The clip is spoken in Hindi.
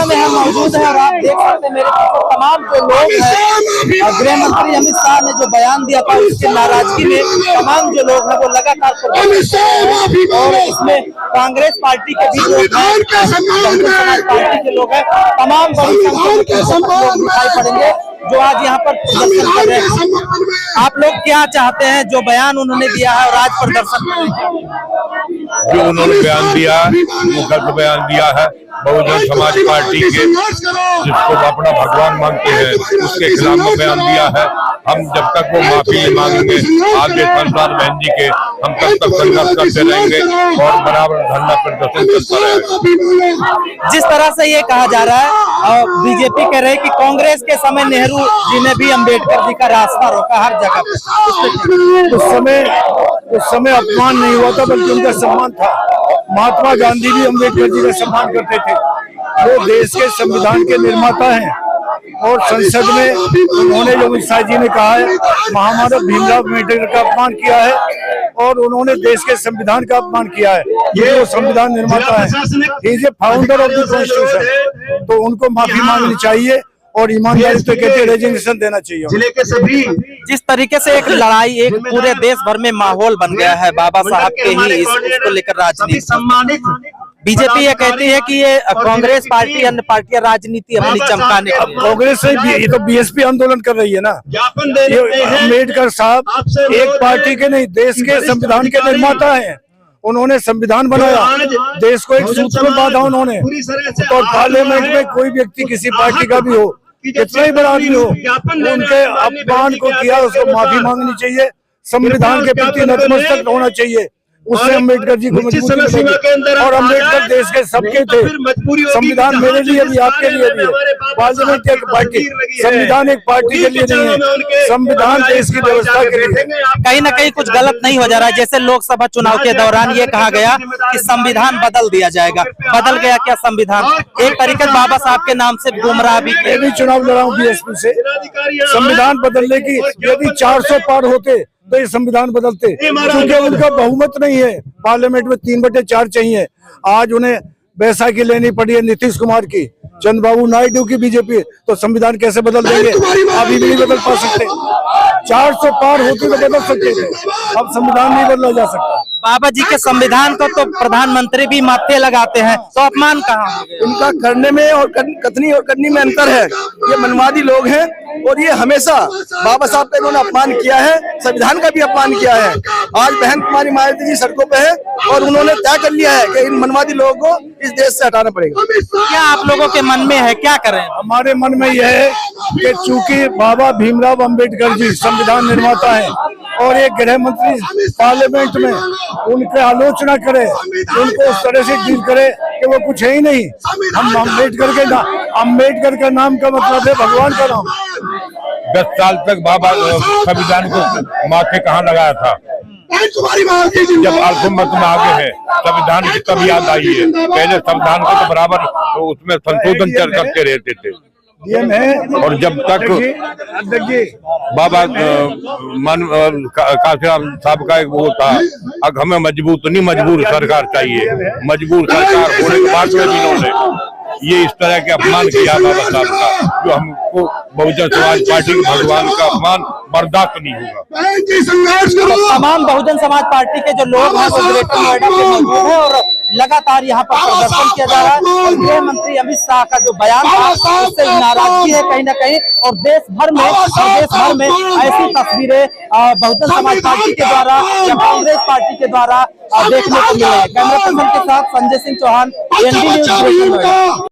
में हम मौजूद हैं और आप देख सकते हैं मेरे पीछे तमाम जो लोग हैं। गृह मंत्री अमित शाह ने जो बयान दिया था उसकी नाराजगी में तमाम जो लोग हैं वो लगातार और इसमें कांग्रेस पार्टी के भी लोग हैं, बहुजन समाज पार्टी के लोग हैं, तमाम बड़ी संख्या में लोग दिखाई पड़ेंगे जो आज यहाँ पर प्रदर्शन कर रहे हैं। आप लोग क्या चाहते हैं जो बयान उन्होंने दिया है और आज प्रदर्शन कर रहे हैं? जो उन्होंने बयान दिया वो गलत बयान दिया है। बहुजन समाज पार्टी के जिसको अपना भगवान मानते हैं उसके खिलाफ में बयान दिया है। हम जब तक वो माफी नहीं मांगेंगे आगे संसार बहन जी के हम तब तक संघर्ष करते रहेंगे और बराबर धरना प्रदर्शन चलता रहेगा। जिस तरह से ये कहा जा रहा है और बीजेपी कह रहे हैं कि कांग्रेस के समय नेहरू जी ने भी अंबेडकर जी का रास्ता रोका हर जगह पे। उस समय अपमान नहीं हुआ था बल्कि उनका सम्मान था। महात्मा गांधी भी अम्बेडकर जी का सम्मान करते थे। वो देश के संविधान के निर्माता हैं और संसद में उन्होंने जो अमित शाह जी ने कहा है महामानव भीमराव अम्बेडकर का अपमान किया है और उन्होंने देश के संविधान का अपमान किया है। ये संविधान निर्माता है, is a founder of the constitution. तो उनको माफी मांगनी चाहिए और ईमानदारी से कहते रेजिग्नेशन देना चाहिए। जिले के सभी जिस तरीके से एक लड़ाई एक पूरे देश भर में माहौल बन गया है बाबा साहब के ही इसको लेकर राजनीति सम्मानित बीजेपी ये कहती है कि ये कांग्रेस पार्टी अन्य पार्टियां राजनीति अपनी चमकाने के लिए। कांग्रेस से ये तो बीएसपी आंदोलन कर रही है ना। अम्बेडकर साहब एक पार्टी के नहीं देश के संविधान के निर्माता हैं। उन्होंने संविधान बनाया, देश को एक सूत्र में बांधा उन्होंने। और पार्लियामेंट में कोई व्यक्ति किसी पार्टी का भी हो, कितना ही बड़ा आदमी हो, उनके अपमान को किया उसको माफी मांगनी चाहिए। संविधान के प्रति नतमस्तक होना चाहिए। उससे अम्बेडकर जी को मजबूती मिलेगी और अम्बेडकर देश के सबके थे। संविधान मेरे लिए भी आपके लिए भी है। पार्लियामेंट एक पार्टी, संविधान एक पार्टी के लिए नहीं है, संविधान देश की व्यवस्था के लिए। कहीं ना कहीं कुछ गलत नहीं हो जा रहा है। जैसे लोकसभा चुनाव के दौरान ये कहा गया कि संविधान बदल दिया जाएगा, बदल गया क्या संविधान? एक तरीके बाबा साहब के नाम से गुमराह भी। मैं भी चुनाव लड़ा हूँ बीएसपी से। संविधान बदलने की यदि 400 पार होते तो ये संविधान बदलते, क्योंकि उनका बहुमत नहीं है। पार्लियामेंट में 3/4 चाहिए। आज उन्हें बैसाखी लेनी पड़ी है नीतीश कुमार की, चंद्रबाबू नायडू की बीजेपी, तो संविधान कैसे बदल देंगे? अभी भी नहीं बदल पा सकते। 400 पार होती तो बदल सकते थे, अब संविधान नहीं बदला जा सकता। बाबा जी के संविधान को तो प्रधानमंत्री भी माथे लगाते हैं, तो अपमान कहाँ? उनका करने में और कथनी और करनी में अंतर है। ये मनवादी लोग हैं और ये हमेशा बाबा साहब का इन्होंने अपमान किया है, संविधान का भी अपमान किया है। आज बहन कुमारी मायावती जी सड़कों पे है और उन्होंने तय कर लिया है कि इन मनवादी लोगों को इस देश से हटाना पड़ेगा। क्या आप लोगों के मन में है, क्या करें? हमारे मन में यह है कि चूंकि बाबा भीमराव अम्बेडकर जी संविधान निर्माता है और एक गृह मंत्री पार्लियामेंट में उनकी आलोचना करे, उनको उस तरह से डील करे कि वो कुछ है ही नहीं। हम अम्बेडकर का नाम का मतलब है भगवान का नाम। 10 साल तक बाबा संविधान को माथे कहाँ लगाया था? जब अल्पमत में आगे है संविधान की तब याद आई है। पहले संविधान को तो बराबर तो उसमें संशोधन करते रहते थे। और जब तक बाबा काशीराम साहब का एक वो था, अब हमें मजबूर सरकार चाहिए। मजबूर सरकार होने के बाद में इन्होंने ये इस तरह के अपमान किया बाबा साहब का, जो हमको बहुजन समाज पार्टी के भगवान का अपमान बर्दाश्त नहीं होगा। तमाम बहुजन समाज पार्टी के जो लोग हैं वो ग्रेटर नोएडा के मौजूद हैं और लगातार यहाँ पर प्रदर्शन किया जा रहा है। और गृह मंत्री अमित शाह का जो बयान था उससे नाराजगी है कहीं ना कहीं, और देश भर में ऐसी तस्वीरें बहुजन समाज पार्टी के द्वारा या कांग्रेस पार्टी के द्वारा देखने को मिले हैं। कैमरा पर्सन के साथ संजय सिंह चौहान, एनडी न्यूज़।